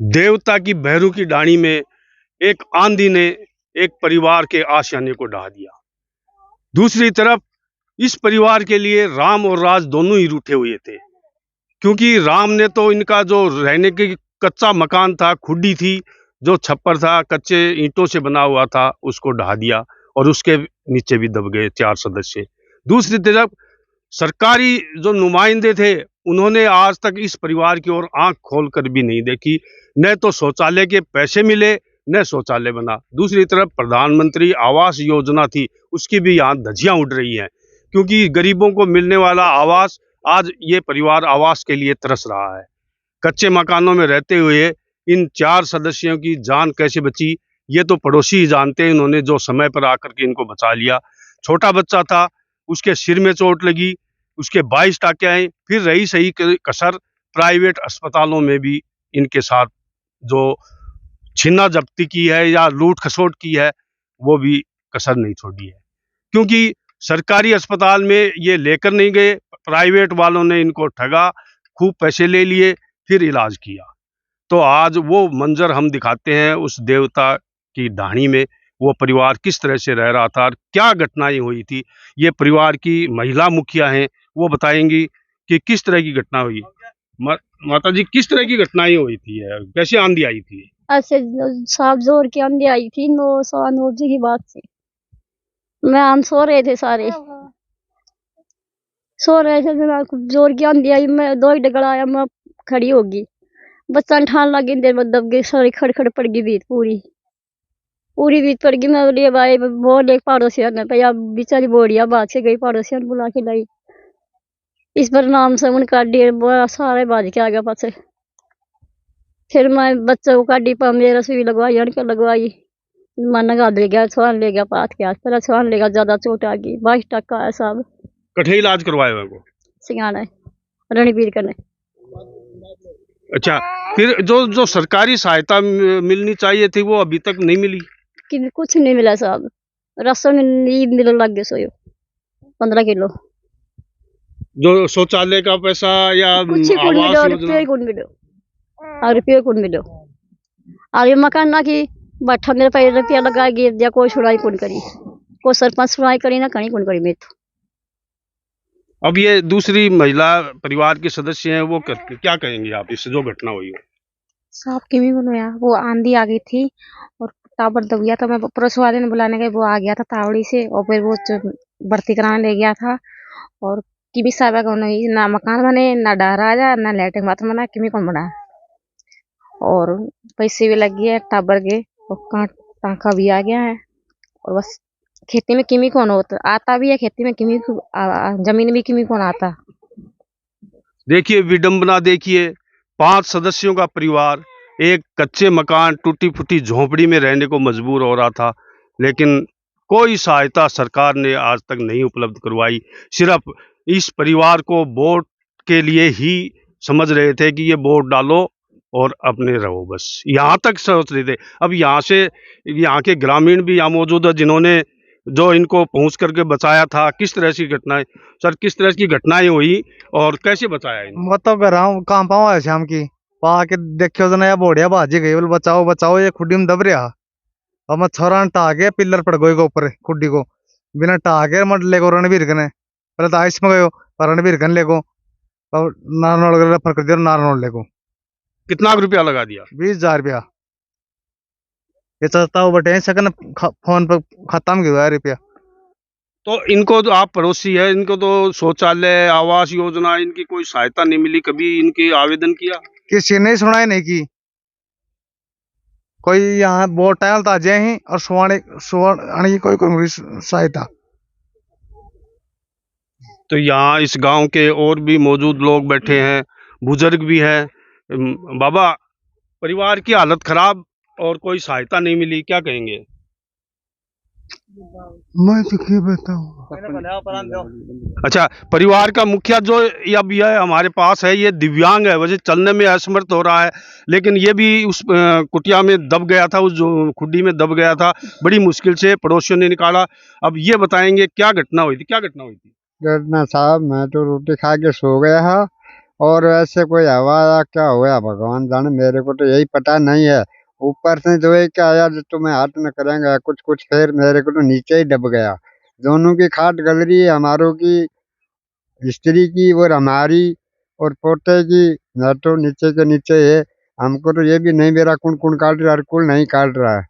देवता की बहरू की डाणी में एक आंधी ने एक परिवार के आशियाने को ढा दिया। दूसरी तरफ इस परिवार के लिए राम और राज दोनों ही रूठे हुए थे, क्योंकि राम ने तो इनका जो रहने की कच्चा मकान था, खुड्डी थी, जो छप्पर था कच्चे ईंटों से बना हुआ था, उसको ढा दिया और उसके नीचे भी दब गए 4 सदस्य। दूसरी तरफ सरकारी जो नुमाइंदे थे, उन्होंने आज तक इस परिवार की ओर आंख खोलकर भी नहीं देखी। न तो शौचालय के पैसे मिले, न शौचालय बना। दूसरी तरफ प्रधानमंत्री आवास योजना थी, उसकी भी यहाँ धज्जियां उड़ रही हैं, क्योंकि गरीबों को मिलने वाला आवास, आज ये परिवार आवास के लिए तरस रहा है। कच्चे मकानों में रहते हुए इन 4 सदस्यों की जान कैसे बची, ये तो पड़ोसी ही जानते हैं। इन्होंने जो समय पर आकर के इनको बचा लिया। छोटा बच्चा था, उसके सिर में चोट लगी, उसके 22 टाँके आए। फिर रही सही कसर प्राइवेट अस्पतालों में भी इनके साथ जो छीना जब्ती की है या लूट खसोट की है, वो भी कसर नहीं छोड़ी है, क्योंकि सरकारी अस्पताल में ये लेकर नहीं गए, प्राइवेट वालों ने इनको ठगा, खूब पैसे ले लिए, फिर इलाज किया। तो आज वो मंजर हम दिखाते हैं उस देवता की ढाणी में, वो परिवार किस तरह से रह रहा था और क्या घटनाएं हुई थी। ये परिवार की महिला मुखिया हैं, वो बताएंगी कि किस तरह की घटना हुई। माता जी, किस तरह की घटनाएं हुई थी, कैसे आंधी आई थी? ऐसे साफ जोर की आंधी आई थी, 9 बजे की बात थी। मैं हम सो रहे थे, सारे सो रहे थे, जोर की आंधी आई। मैं 2 डगड़ आया, मैं खड़ी होगी, बच्चा ठान लगी, देर में दब गई, सारी खड़ पड़ गई, बीत पूरी बीत पड़ गई। मैं बोली भाई बोल एक पड़ोसियन ने भैया, बेचारी बोड़िया बात से गई, पड़ोसियन बुला के लाई। इस पर नाम से उनका डेढ़ सारे बाज के आ गया पास। फिर मैं बच्चे को काटी, पा मेरा सुई लगवाई, अणका लगवाई, मन गा ले गया, छुआन ले गया, पात के पर छुआन ले गया, ज्यादा चोट आ गई। 22 टक्का है साहब। कठे इलाज करवाया है वो सिंगाना है रणबीर करने। अच्छा, फिर जो जो सरकारी सहायता मिलनी चाहिए थी, वो अभी तक नहीं मिली? कि कुछ नहीं मिला साहब। राशन नहीं मिलने लग गए, सोयो 15 किलो। जो शौचालय का पैसा या कुछ ही कौन मिलो, रुपये कौन मिलो, और रुपये कौन मिलो। और ये मकान ना की बैठा मेरे पे रुपया लगा गिर दिया, कोई सुनाई कौन करी, कोई सरपंच सुनाई करी ना, कहीं कौन करी मेरे तो। अब ये दूसरी महिला परिवार के सदस्य हैं, वो क्या कहेंगे आप इससे जो घटना हुई है? साहब किमी बनोया, वो आंधी आ गई थी और टावर दब गया था। मैं पड़ोस वाले ने बुलाने गए, वो आ गया था तावड़ी से, और फिर वो भर्ती कराने ले गया था। और किमी साहब कौन हुई ना, मकान बने ना, डर आया ना, लैट्रिन बाथरूम बना, किमी कौन बना। और पैसे भी लग गए टाबर के, और कांट टाँका भी आ गया है। और बस खेती में किमी कौन होता आता भी है, खेती में किमी जमीन भी किमी कौन आता। देखिए विडंबना, देखिए 5 सदस्यों का परिवार एक कच्चे मकान, टूटी फूटी झोंपड़ी में रहने को मजबूर हो रहा था, लेकिन कोई सहायता सरकार ने आज तक नहीं उपलब्ध करवाई। सिर्फ इस परिवार को वोट के लिए ही समझ रहे थे कि ये वोट डालो और अपने रहो, बस यहाँ तक सोच रहे थे। अब यहाँ से यहाँ के ग्रामीण भी यहाँ मौजूद है, जिन्होंने जो इनको पहुंच करके बचाया था। किस तरह की घटनाएं सर, किस तरह की घटनाएं हुई और कैसे बचाया इनको? मैं तो कर रहा हूँ, कहाँ पाऊँ है शाम की पा के देखियो तो नया बोढ़िया बाजी गई, बोल बचाओ बचाओ, ये खुड्डी में दब रहा। अब मैं छोरा टा के पिलर पड़ गई को ऊपर खुड्डी को, बिना टा के मत ले को रणबीर कने, पहले तो आइस में गयो रणबीर कन ले को, और नारनौल रेफर कर दिया, नारनौल ले को। कितना रुपया लगा दिया? 20,000 रुपया। ये चलता हो बटे सकन फोन पर खत्म गया रुपया। तो इनको तो आप पड़ोसी है, इनको तो शौचालय, आवास योजना, इनकी कोई सहायता नहीं मिली, कभी इनके आवेदन किया? किसी ने सुनाई नहीं की। कोई यहाँ बहुत टाइम था जय ही, और सुवर्ण की कोई सहायता। तो यहाँ इस गांव के और भी मौजूद लोग बैठे हैं, बुजुर्ग भी हैं। बाबा, परिवार की हालत खराब और कोई सहायता नहीं मिली, क्या कहेंगे? मैं तो क्या बताऊं। अच्छा, परिवार का मुखिया जो अब यह हमारे पास है, ये दिव्यांग है, वजह चलने में असमर्थ हो रहा है, लेकिन ये भी उस कुटिया में दब गया था, उस जो खुड्डी में दब गया था, बड़ी मुश्किल से पड़ोसियों ने निकाला। अब ये बताएंगे क्या घटना हुई थी, क्या घटना हुई थी? घटना साहब, मैं तो रोटी खा के सो गया है, और ऐसे कोई हवा या क्या हुआ भगवान जाने, मेरे को तो यही पता नहीं है। ऊपर से जो है क्या आया जो तुम्हें हाथ न करेंगे कुछ कुछ, फिर मेरे को तो नीचे ही दब गया। दोनों की खाट गल रही है, हमारों की, स्त्री की और हमारी, और पोते की। मैं तो नीचे के नीचे है। हमको तो ये भी नहीं मेरा कौन कौन काट रहा है, कौन नहीं काट रहा है,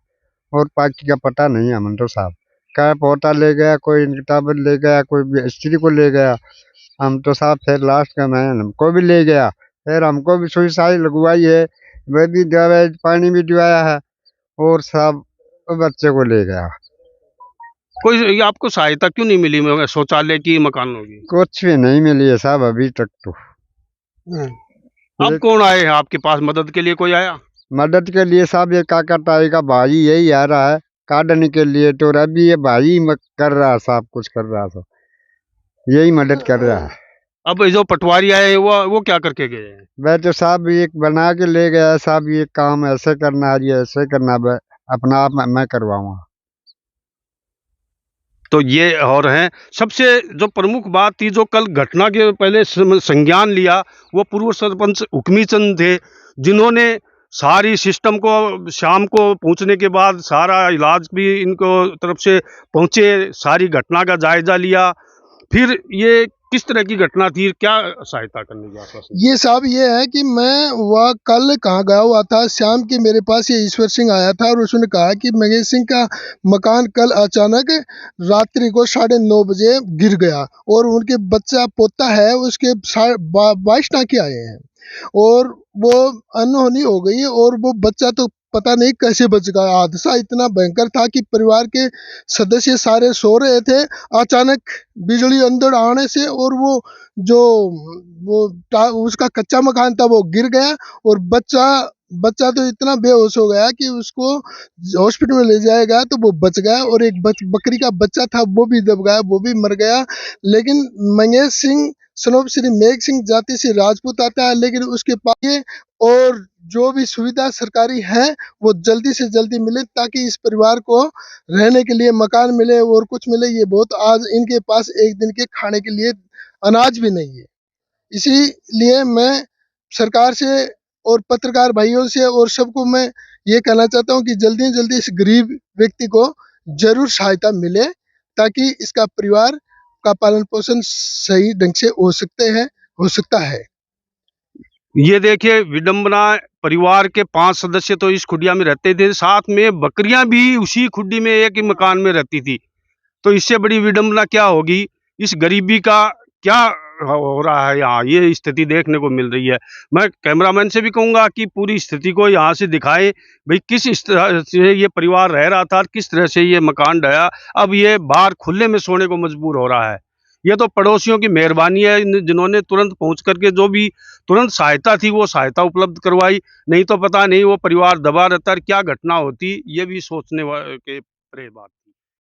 और बाकी का पता नहीं है मंटो साहब। क्या पोता ले गया, कोई किताब ले गया, कोई स्त्री को ले गया। हम तो साहब फिर लास्ट का मैं हमको भी ले गया, फिर हमको भी सुई लगवाई है, वह भी दवाई पानी भी दिवाया है, और सब बच्चे को ले गया। कोई ये आपको सहायता क्यों नहीं मिली शौचालय की, मकानों की? कुछ भी नहीं मिली है साहब अभी तक तो। अब कौन आए हैं आपके पास मदद के लिए? कोई आया मदद के लिए साहब ये काका ताई का भाई यही आ रहा है काटने के लिए, तो अभी ये भाई कर रहा है साहब, कुछ कर रहा था, यही मदद कर रहा है। अब ये जो पटवारी आए हैं वो क्या करके गए हैं? वह तो साहब एक बना के ले गया साहब, ये काम ऐसे करना है, ये ऐसे करना है, अपना आप मैं करवाऊंगा। तो ये और हैं। सबसे जो प्रमुख बात थी, जो कल घटना के पहले संज्ञान लिया, वो पूर्व सरपंच हुक्मी चंद थे, जिन्होंने सारी सिस्टम को शाम को पहुंचने के बाद सारा इलाज भी इनको तरफ से पहुंचे, सारी घटना का जायजा लिया। फिर ये किस तरह की घटना थी, क्या सहायता करने की आश्वासन? ये साहब ये है कि मैं वह कल कहाँ गया हुआ था, शाम के मेरे पास ये ईश्वर सिंह आया था और उसने कहा कि मंगेश सिंह का मकान कल अचानक रात्रि को 9:30 बजे गिर गया, और उनके बच्चा पोता है उसके 22 टाँके आए हैं, और वो अनहोनी हो गई, और वो बच्चा तो पता नहीं कैसे बच गया। हादसा इतना भयंकर था कि परिवार के सदस्य सारे सो रहे थे, अचानक बिजली अंदर आने से, और वो जो उसका कच्चा मकान था वो गिर गया, और बच्चा तो इतना बेहोश हो गया कि उसको हॉस्पिटल में ले जाया गया तो वो बच गया, और एक बकरी का बच्चा था वो भी दब गया, वो भी मर गया। लेकिन मंगेश सिंह सनोप श्री मेघ सिंह जाति से राजपूत आता है, लेकिन उसके पास ये और जो भी सुविधा सरकारी है वो जल्दी से जल्दी मिले, ताकि इस परिवार को रहने के लिए मकान मिले और कुछ मिले। ये बहुत, आज इनके पास एक दिन के खाने के लिए अनाज भी नहीं है। इसीलिए मैं सरकार से और पत्रकार भाइयों से और सबको मैं ये कहना चाहता हूँ कि जल्दी से जल्दी इस गरीब व्यक्ति को जरूर सहायता मिले, ताकि इसका परिवार का पालन पोषण सही ढंग से हो सकता है। ये देखिए विडंबना, परिवार के 5 सदस्य तो इस खुडिया में रहते थे, साथ में बकरियां भी उसी खुड्डी में एक ही मकान में रहती थी। तो इससे बड़ी विडंबना क्या होगी? इस गरीबी का क्या हो रहा है यहाँ, ये स्थिति देखने को मिल रही है। मैं कैमरामैन से भी कहूंगा कि पूरी स्थिति को यहाँ से दिखाएं, भाई किस तरह से ये परिवार रह रहा था, किस तरह से ये मकान ढहा, अब ये बाहर खुले में सोने को मजबूर हो रहा है। ये तो पड़ोसियों की मेहरबानी है, जिन्होंने तुरंत पहुंच करके जो भी तुरंत सहायता थी वो सहायता उपलब्ध करवाई। नहीं तो पता नहीं वो परिवार दबा रहता, क्या घटना होती, ये भी सोचने के परे बात।